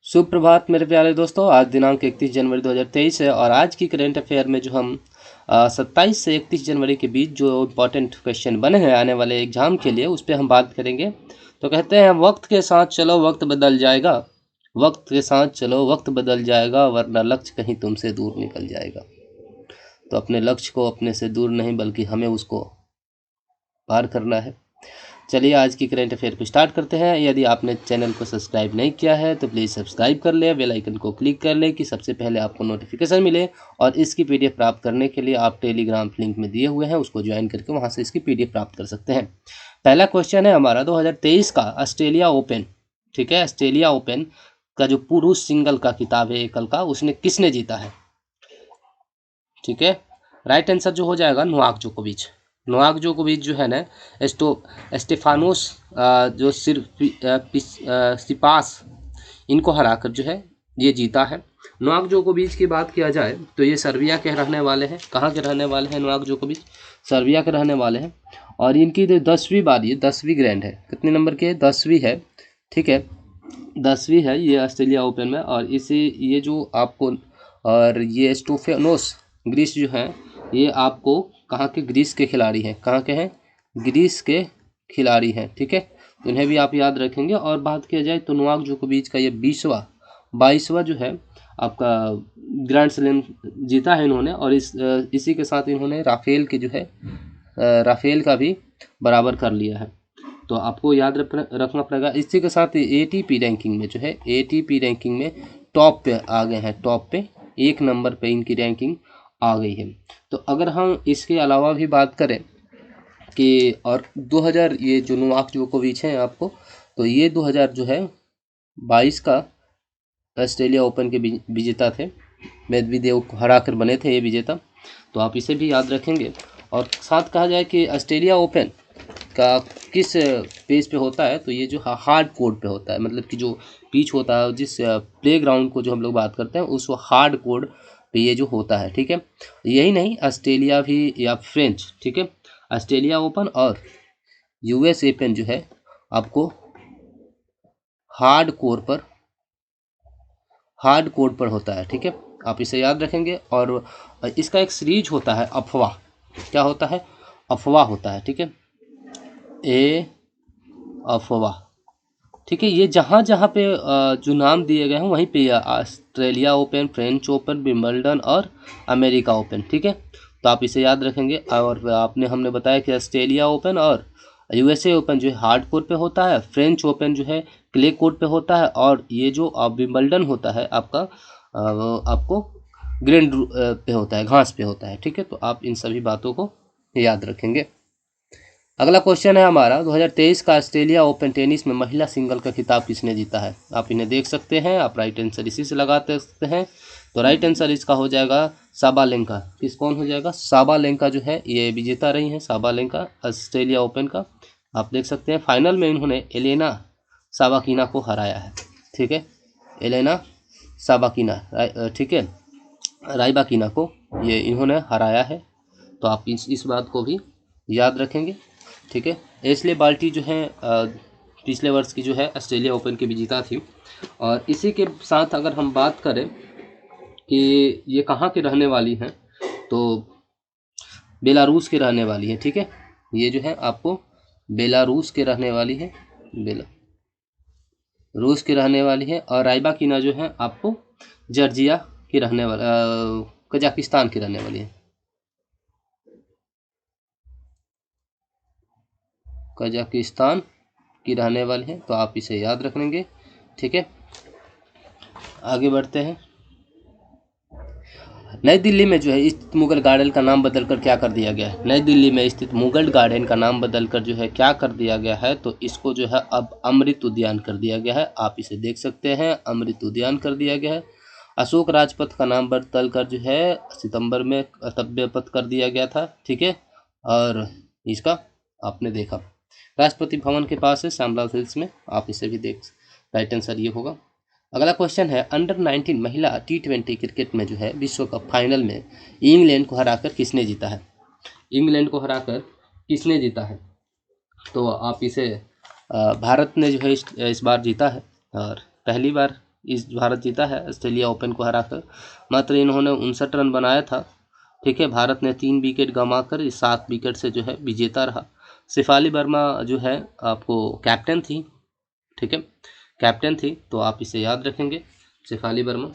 सुप्रभात मेरे प्यारे दोस्तों। आज दिनांक 31 जनवरी 2023 है और आज की करेंट अफेयर में जो हम 27 से 31 जनवरी के बीच जो इम्पोर्टेंट क्वेश्चन बने हैं आने वाले एग्जाम के लिए, उस पर हम बात करेंगे। तो कहते हैं, वक्त के साथ चलो वक्त बदल जाएगा, वक्त के साथ चलो वक्त बदल जाएगा, वरना लक्ष्य कहीं तुमसे दूर निकल जाएगा। तो अपने लक्ष्य को अपने से दूर नहीं बल्कि हमें उसको पार करना है। चलिए आज की करंट अफेयर को स्टार्ट करते हैं। यदि आपने चैनल को सब्सक्राइब नहीं किया है तो प्लीज़ सब्सक्राइब कर लें, बेल आइकन को क्लिक कर लें कि सबसे पहले आपको नोटिफिकेशन मिले। और इसकी पीडीएफ प्राप्त करने के लिए आप टेलीग्राम लिंक में दिए हुए हैं, उसको ज्वाइन करके वहां से इसकी पीडीएफ प्राप्त कर सकते हैं। पहला क्वेश्चन है हमारा 2023 का ऑस्ट्रेलिया ओपन, ठीक है, ऑस्ट्रेलिया ओपन का जो पुरुष सिंगल का खिताब है एकल का, उसने किसने जीता है? ठीक है, राइट आंसर जो हो जाएगा नोवाक जोकोविच। नोवाक जोकोविच जो है ना, स्टेफानोस जो सिपास, इनको हराकर जो है ये जीता है। नोवाक जोकोविच की बात किया जाए तो ये सर्बिया के रहने वाले हैं। कहाँ के रहने वाले हैं नोवाक जोकोविच? सर्बिया के रहने वाले हैं। और इनकी जो 10वीं बार, ये 10वीं ग्रैंड है। कितने नंबर के? 10वीं है, ठीक है, 10वीं है ये ऑस्ट्रेलिया ओपन में। और इसे ये जो आपको, और ये स्टेफानोस ग्रीस जो है, ये आपको कहाँ के? ग्रीस के खिलाड़ी हैं। कहाँ के हैं? ग्रीस के खिलाड़ी हैं, ठीक है, तो इन्हें भी आप याद रखेंगे। और बात किया जाए तो नोवाक जोकोविच का ये 22वां जो है आपका ग्रैंड स्लैम जीता है इन्होंने। और इसी के साथ इन्होंने राफेल के जो है राफेल का भी बराबर कर लिया है। तो आपको याद रखना पड़ेगा। इसी के साथ एटीपी रैंकिंग में जो है, एटीपी रैंकिंग में टॉप पे आ गए हैं, टॉप पे 1 नंबर पे इनकी रैंकिंग आ गई है। तो अगर हम इसके अलावा भी बात करें कि और 2000, ये जो नोवाक जोकोविच हैं आपको, तो ये 2000 जो है 22 का ऑस्ट्रेलिया ओपन के विजेता थे। मेदवेदेव को हराकर बने थे ये विजेता, तो आप इसे भी याद रखेंगे। और साथ कहा जाए कि ऑस्ट्रेलिया ओपन का किस पेज पे होता है, तो ये जो हार्ड कोर्ट पे होता है। मतलब कि जो पिच होता है, जिस प्ले ग्राउंड को जो हम लोग बात करते हैं, उस हार्ड कोर्ट पे ये जो होता है, ठीक है। यही नहीं, ऑस्ट्रेलिया भी या फ्रेंच, ठीक है, ऑस्ट्रेलिया ओपन और यूएस ओपन जो है आपको हार्ड कोर्ट पर होता है, ठीक है, आप इसे याद रखेंगे। और इसका एक सीरीज होता है अफवाह। क्या होता है? अफवाह होता है, ठीक है, अफवाह, ठीक है। ये जहाँ जहाँ पे जो नाम दिए गए हैं वहीं पे Australia open, French open, Wimbledon और अमेरिका ओपन, ठीक है, तो आप इसे याद रखेंगे। और हमने बताया कि ऑस्ट्रेलिया ओपन और यूएसए ओपन जो है हार्ड कोर्ट पे होता है, फ्रेंच ओपन जो है क्ले कोर्ट पे होता है, और ये जो विंबलडन होता है आपका आपको ग्रीन पे होता है, घास पे होता है, ठीक है। तो आप इन सभी बातों को याद रखेंगे। अगला क्वेश्चन है हमारा 2023 का ऑस्ट्रेलिया ओपन टेनिस में महिला सिंगल का खिताब किसने जीता है? आप इन्हें देख सकते हैं, आप राइट आंसर इसी से लगाते सकते हैं। तो राइट आंसर इसका हो जाएगा साबालेंका। कौन हो जाएगा? साबालेंका जो है ये विजेता रही हैं, साबालेंका ऑस्ट्रेलिया ओपन का। आप देख सकते हैं फाइनल में इन्होंने एलेना साबाकीना को हराया है, ठीक है, एलेना साबाकीना, ठीक है, राइबाकीना को ये इन्होंने हराया है। तो आप इस बात को भी याद रखेंगे, ठीक है। एशले बाल्टी जो है पिछले वर्ष की जो है ऑस्ट्रेलिया ओपन की विजेता थी। और इसी के साथ अगर हम बात करें कि ये कहाँ के रहने वाली हैं, तो बेलारूस के रहने वाली है, ठीक है। ये जो है आपको बेलारूस के रहने वाली है, रूस की रहने वाली है। और राइबाकिना जो है आपको जॉर्जिया की रहने वाली, कजाकिस्तान की रहने वाली है, कजाकिस्तान की रहने वाली है। तो आप इसे याद रखेंगे, ठीक है। आगे बढ़ते हैं। नई दिल्ली में जो है स्थित मुगल गार्डन का नाम बदलकर क्या कर दिया गया है? नई दिल्ली में स्थित मुगल गार्डन का नाम बदलकर जो है क्या कर दिया गया है? तो इसको जो है अब अमृत उद्यान कर दिया गया है। आप इसे देख सकते हैं, अमृत उद्यान कर दिया गया है। अशोक राजपथ का नाम बदलकर जो है सितंबर में कर्तव्य पथ कर दिया गया था, ठीक है। और इसका आपने देखा, राष्ट्रपति भवन के पास है श्यामलाल हिल्स में, आप इसे भी देख। राइट आंसर ये होगा। अगला क्वेश्चन है, अंडर 19 महिला T20 क्रिकेट में जो है विश्व कप फाइनल में इंग्लैंड को हराकर किसने जीता है? इंग्लैंड को हराकर किसने जीता है? तो आप इसे भारत ने जो है इस बार जीता है। और पहली बार इस भारत जीता है ऑस्ट्रेलिया ओपन को हराकर। मात्र इन्होंने 59 रन बनाया था। ठीक है, भारत ने 3 विकेट गंवाकर 7 विकेट से जो है विजेता रहा। शेफाली वर्मा जो है आपको कैप्टन थी। ठीक है, कैप्टन थी, तो आप इसे याद रखेंगे, शेफाली वर्मा।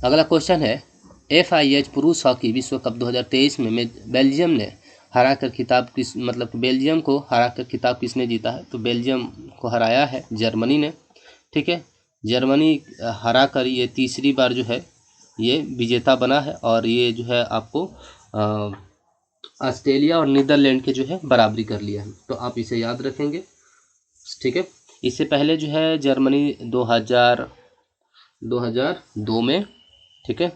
अगला क्वेश्चन है FIH पुरुष हॉकी विश्व कप 2023 में बेल्जियम ने हराकर खिताब किस मतलब बेल्जियम को हराकर खिताब किसने जीता है? तो बेल्जियम को हराया है जर्मनी ने। ठीक है, जर्मनी हराकर ये तीसरी बार जो है ये विजेता बना है, और ये जो है आपको ऑस्ट्रेलिया और नीदरलैंड के जो है बराबरी कर लिया है, तो आप इसे याद रखेंगे। ठीक है, इससे पहले जो है जर्मनी 2002 में, ठीक है,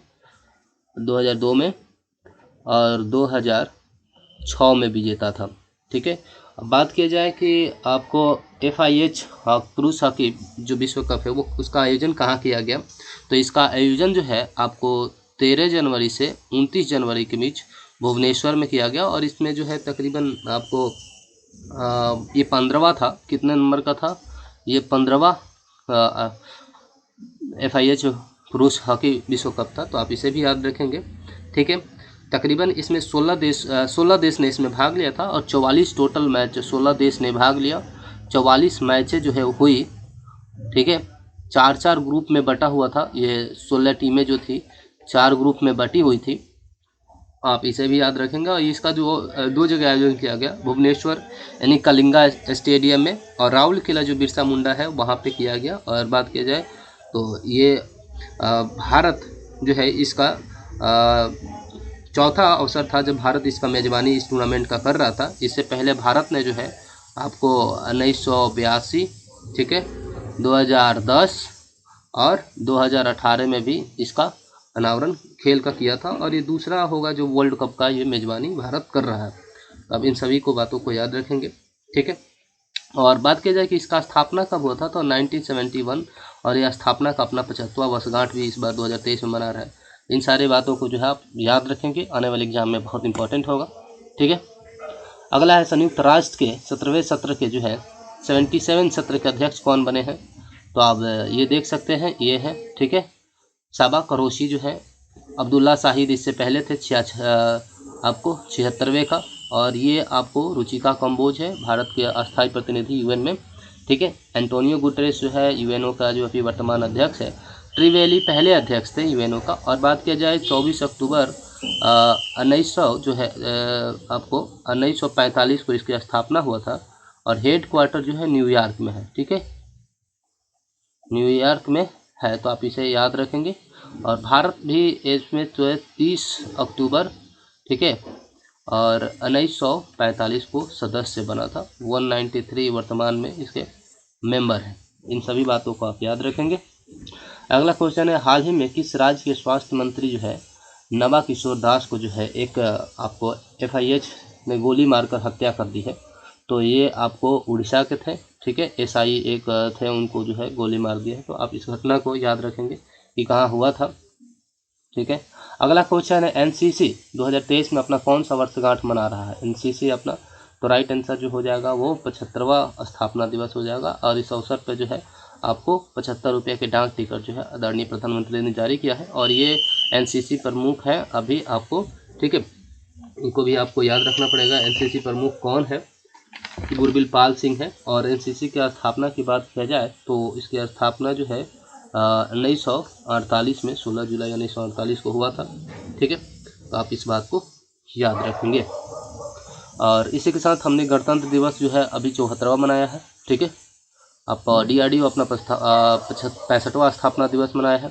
2002 में और 2006 में विजेता था। ठीक है, अब बात किया जाए कि आपको FIH पुरुष हॉकी जो विश्व कप है वो उसका आयोजन कहाँ किया गया? तो इसका आयोजन जो है आपको 13 जनवरी से 29 जनवरी के बीच भुवनेश्वर में किया गया, और इसमें जो है तकरीबन आपको ये 15वां था। कितने नंबर का था? ये 15वां FIH पुरुष हॉकी विश्व कप था, तो आप इसे भी याद रखेंगे। ठीक है, तकरीबन इसमें 16 देश ने इसमें भाग लिया था, और 44 टोटल मैच 16 देश ने भाग लिया। 44 मैचें जो है हुई। ठीक है, 4-4 ग्रुप में बटा हुआ था। ये 16 टीमें जो थी 4 ग्रुप में बटी हुई थी, आप इसे भी याद रखेंगे। और इसका जो 2 जगह आयोजन किया गया, भुवनेश्वर यानी कलिंगा स्टेडियम में, और राउल किला जो बिरसा मुंडा है वहाँ पे किया गया। और बात किया जाए तो ये भारत जो है इसका चौथा अवसर था जब भारत इसका मेज़बानी इस टूर्नामेंट का कर रहा था। इससे पहले भारत ने जो है आपको 1982, ठीक है, 2010 और 2018 में भी इसका अनावरण खेल का किया था, और ये दूसरा होगा जो वर्ल्ड कप का ये मेज़बानी भारत कर रहा है। अब इन सभी को बातों को याद रखेंगे। ठीक है, और बात किया जाए कि इसका स्थापना कब हुआ था, तो 1971, और यह स्थापना का अपना 75वां वर्षगांठ भी इस बार 2023 में मना रहा है। इन सारी बातों को जो है आप याद रखेंगे, आने वाले एग्जाम में बहुत इंपॉर्टेंट होगा। ठीक है, अगला है संयुक्त राष्ट्र के 17वें सत्र के जो है 77 सत्र के अध्यक्ष कौन बने हैं? तो आप ये देख सकते हैं, ये है, ठीक है, साबा करोशी जो है। अब्दुल्ला शाहिद इससे पहले थे, आपको 76वें का। और ये आपको रुचिका कंबोज है, भारत के अस्थायी प्रतिनिधि यूएन में। ठीक है, एंटोनियो गुटेरेस जो है यूएनओ का जो अभी वर्तमान अध्यक्ष है। ट्रिवेली पहले अध्यक्ष थे यूएनओ का। और बात किया जाए 24 अक्टूबर 1900 जो है आपको 1945 को इसकी स्थापना हुआ था, और हेड क्वार्टर जो है न्यूयॉर्क में है। ठीक है, न्यूयॉर्क में है, तो आप इसे याद रखेंगे। और भारत भी इसमें तो है 30 अक्टूबर, ठीक है, और 1945 को सदस्य बना था। 193 वर्तमान में इसके मेंबर हैं। इन सभी बातों को आप याद रखेंगे। अगला क्वेश्चन है, हाल ही में किस राज्य के स्वास्थ्य मंत्री जो है नवा किशोर दास को जो है एक आपको FIH ने गोली मारकर हत्या कर दी है? तो ये आपको उड़ीसा के थे। ठीक है, SI एक थे, उनको जो है गोली मार दिया है। तो आप इस घटना को याद रखेंगे कि कहाँ हुआ था। ठीक है, अगला क्वेश्चन है, NCC 2023 में अपना कौन सा वर्षगांठ मना रहा है? NCC अपना, तो राइट आंसर जो हो जाएगा वो 75वां स्थापना दिवस हो जाएगा। और इस अवसर पर जो है आपको 75 रुपये के डाक टिकट जो है आदरणीय प्रधानमंत्री ने जारी किया है, और ये NCC प्रमुख है अभी आपको। ठीक है, इनको भी आपको याद रखना पड़ेगा। NCC प्रमुख कौन है? गुरबिल पाल सिंह है। और NCC की स्थापना की बात किया जाए तो इसकी स्थापना जो है 1948 में 16 जुलाई 1948 को हुआ था। ठीक है, तो आप इस बात को याद रखेंगे। और इसी के साथ हमने गणतंत्र दिवस जो है अभी 74वां मनाया है। ठीक है, आप DRDO अपना 65वां स्थापना दिवस मनाया है।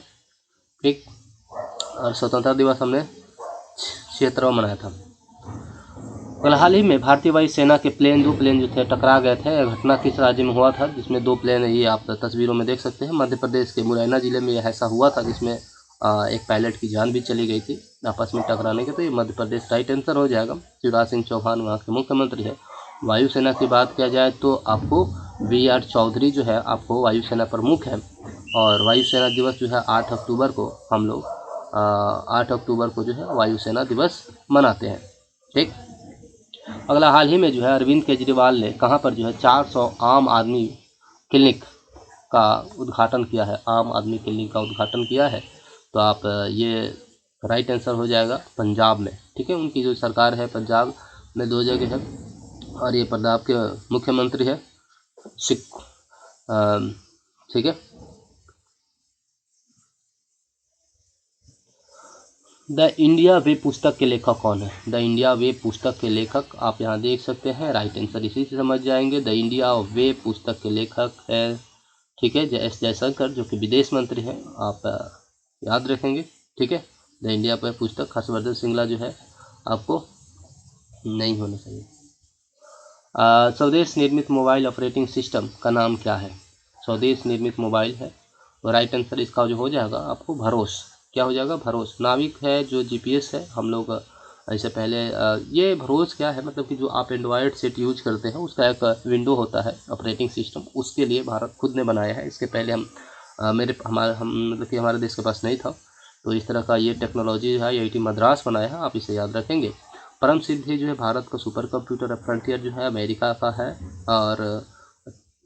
ठीक, और स्वतंत्रता दिवस हमने 76वां मनाया था। कल हाल ही में भारतीय वायुसेना के दो प्लेन जो थे टकरा गए थे। यह घटना किस राज्य में हुआ था? जिसमें 2 प्लेन, ये आप तस्वीरों में देख सकते हैं, मध्य प्रदेश के मुरैना जिले में यह ऐसा हुआ था, जिसमें एक पायलट की जान भी चली गई थी आपस में टकराने के। तो ये मध्य प्रदेश राइट आंसर हो जाएगा। शिवराज सिंह चौहान वहाँ के मुख्यमंत्री है। वायुसेना की बात किया जाए तो आपको BR चौधरी जो है आपको वायुसेना प्रमुख है। और वायुसेना दिवस जो है 8 अक्टूबर को हम लोग 8 अक्टूबर को जो है वायुसेना दिवस मनाते हैं। ठीक, अगला, हाल ही में जो है अरविंद केजरीवाल ने कहाँ पर जो है 400 आम आदमी क्लिनिक का उद्घाटन किया है, आम आदमी क्लिनिक का उद्घाटन किया है। तो आप ये राइट आंसर हो जाएगा पंजाब में, ठीक है। उनकी जो सरकार है पंजाब में 2 जगह है, और ये पंजाब के मुख्यमंत्री है सिख, ठीक है। द इंडिया वे पुस्तक के लेखक कौन है? द इंडिया वे पुस्तक के लेखक आप यहाँ देख सकते हैं, राइट आंसर इसी से समझ जाएंगे। द इंडिया वे पुस्तक के लेखक है, ठीक है, एस जयशंकर, जो कि विदेश मंत्री हैं, आप याद रखेंगे, ठीक है। द इंडिया वे पुस्तक हर्षवर्धन श्रृंगला जो है आपको नहीं होना चाहिए। स्वदेश निर्मित मोबाइल ऑपरेटिंग सिस्टम का नाम क्या है? स्वदेश निर्मित मोबाइल है, तो राइट आंसर इसका जो हो जाएगा आपको भरोस, क्या हो जाएगा? भरोस। नाविक है जो जीपीएस है, हम लोग ऐसे पहले ये भरोस क्या है, मतलब कि जो आप एंड्रॉयड सेट यूज करते हैं उसका एक विंडो होता है ऑपरेटिंग सिस्टम, उसके लिए भारत खुद ने बनाया है। इसके पहले हम मतलब कि हमारे देश के पास नहीं था, तो इस तरह का ये टेक्नोलॉजी है IIT मद्रास बनाया है, आप इसे याद रखेंगे। परम सिद्धि जो है भारत का सुपर कंप्यूटर फ्रंटियर जो है अमेरिका का है, और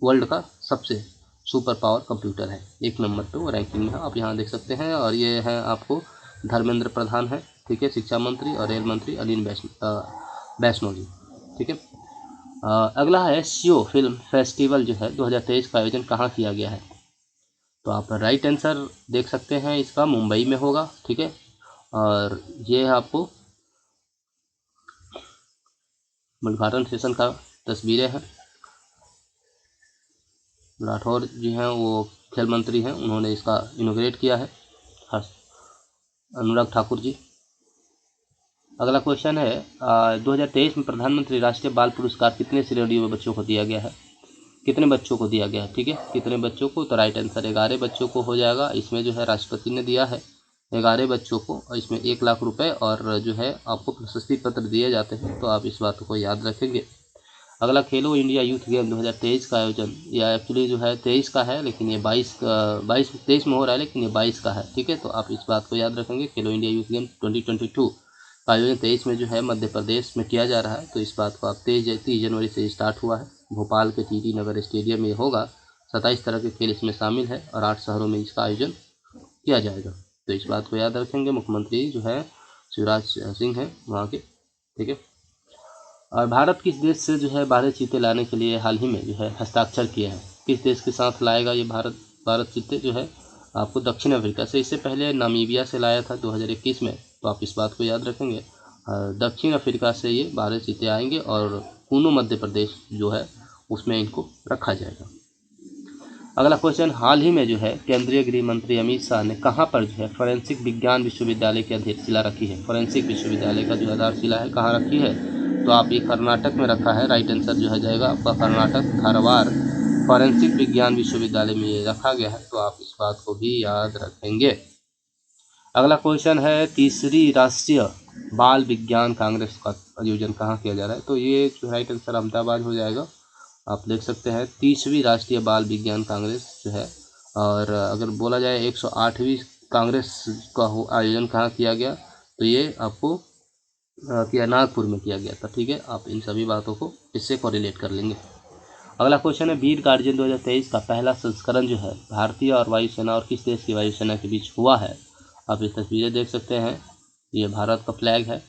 वर्ल्ड का सबसे सुपर पावर कंप्यूटर है, 1 नंबर पे वो रैंकिंग में है, आप यहाँ देख सकते हैं। और ये है आपको धर्मेंद्र प्रधान है, ठीक है, शिक्षा मंत्री, और रेल मंत्री अनिल वैष्णो जी, ठीक है। अगला है सीओ फिल्म फेस्टिवल जो है 2023 का आयोजन कहाँ किया गया है? तो आप राइट आंसर देख सकते हैं इसका मुंबई में होगा, ठीक है। और ये आपको उद्घाटन सेशन का तस्वीरें हैं। राठौर जी हैं, वो खेल मंत्री हैं, उन्होंने इसका इनोग्रेट किया है, अनुराग ठाकुर जी। अगला क्वेश्चन है 2023 में प्रधानमंत्री राष्ट्रीय बाल पुरस्कार कितने श्रेणियों में बच्चों को दिया गया है? कितने बच्चों को दिया गया है, ठीक है, कितने बच्चों को? तो राइट आंसर 11 बच्चों को हो जाएगा। इसमें जो है राष्ट्रपति ने दिया है 11 बच्चों को, और इसमें 1 लाख रुपए और जो है आपको प्रशस्ति पत्र दिए जाते हैं, तो आप इस बात को याद रखेंगे। अगला, खेलो इंडिया यूथ गेम 2023 का आयोजन, या एक्चुअली जो है 23 का है, लेकिन ये 23 में हो रहा है, लेकिन ये 22 का है, ठीक है। तो आप इस बात को याद रखेंगे, खेलो इंडिया यूथ गेम 2022 का आयोजन 23 में जो है मध्य प्रदेश में किया जा रहा है, तो इस बात को आप 30 जनवरी से स्टार्ट हुआ है, भोपाल के TT नगर स्टेडियम में होगा। 27 तरह के खेल इसमें शामिल है, और 8 शहरों में इसका आयोजन किया जाएगा, तो इस बात को याद रखेंगे। मुख्यमंत्री जो है शिवराज सिंह हैं वहाँ के, ठीक है। और भारत किस देश से जो है 12 चीते लाने के लिए हाल ही में जो है हस्ताक्षर किए हैं? किस देश के साथ लाएगा ये भारत चीते जो है आपको? दक्षिण अफ्रीका से। इससे पहले नामीबिया से लाया था 2021 में, तो आप इस बात को याद रखेंगे। दक्षिण अफ्रीका से ये 12 चीते आएंगे, और कूनो मध्य प्रदेश जो है उसमें इनको रखा जाएगा। अगला क्वेश्चन, हाल ही में जो है केंद्रीय गृह मंत्री अमित शाह ने कहाँ पर जो है फोरेंसिक विज्ञान विश्वविद्यालय की आधारशिला रखी है? फोरेंसिक विश्वविद्यालय का जो आधारशिला है कहाँ रखी है? तो आप ये कर्नाटक में रखा है, राइट आंसर जो है जाएगा आपका कर्नाटक, धारवाड़ फोरेंसिक विज्ञान विश्वविद्यालय में ये रखा गया है, तो आप इस बात को भी याद रखेंगे। अगला क्वेश्चन है, तीसरी राष्ट्रीय बाल विज्ञान कांग्रेस का आयोजन कहाँ किया जा रहा है? तो ये जो राइट आंसर अहमदाबाद हो जाएगा, आप देख सकते हैं 30वीं राष्ट्रीय बाल विज्ञान कांग्रेस जो है। और अगर बोला जाए 108वीं कांग्रेस का आयोजन कहाँ किया गया, तो ये आपको किया नागपुर में किया गया था, ठीक है। आप इन सभी बातों को इससे कोरिलेट कर लेंगे। अगला क्वेश्चन है, वीर गार्जियन 2023 का पहला संस्करण जो है भारतीय और वायुसेना और किस देश की वायुसेना के बीच हुआ है? आप इस तस्वीरें देख सकते हैं, ये भारत का फ्लैग है,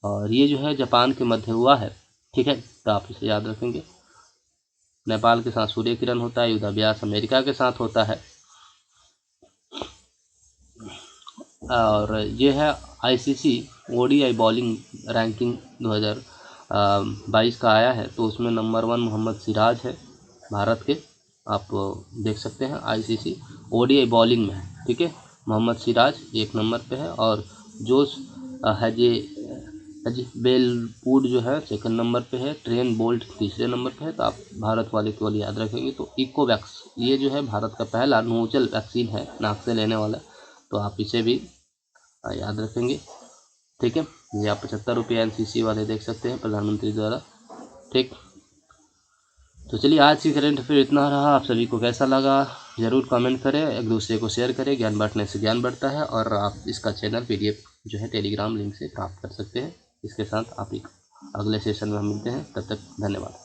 और ये जो है जापान के मध्य हुआ है, ठीक है, तो आप इसे याद रखेंगे। नेपाल के साथ सूर्य किरण होता है, युद्धाभ्यास अमेरिका के साथ होता है, और ये है ICC ODI बॉलिंग रैंकिंग 2022 का आया है, तो उसमें नंबर 1 मोहम्मद सिराज है भारत के, आप देख सकते हैं ICC ODI बॉलिंग में है, ठीक है। मोहम्मद सिराज 1 नंबर पे है, और जोश बेलवुड जो है 2nd नंबर पे है, ट्रेन बोल्ट 3रे नंबर पे है, तो आप भारत वाले केवल याद रखेंगे। तो इकोवैक्स ये जो है भारत का पहला नोजल वैक्सीन है, नाक से लेने वाला, तो आप इसे भी याद रखेंगे, ठीक है। ये आप 75 रुपये NCC वाले देख सकते हैं प्रधानमंत्री द्वारा, ठीक। तो चलिए, आज की करंट अफेयर इतना रहा। आप सभी को कैसा लगा ज़रूर कमेंट करें, एक दूसरे को शेयर करें, ज्ञान बांटने से ज्ञान बढ़ता है। और आप इसका चैनल PDF जो है टेलीग्राम लिंक से प्राप्त कर सकते हैं। इसके साथ आप एक अगले सेशन में हम मिलते हैं, तब तक धन्यवाद।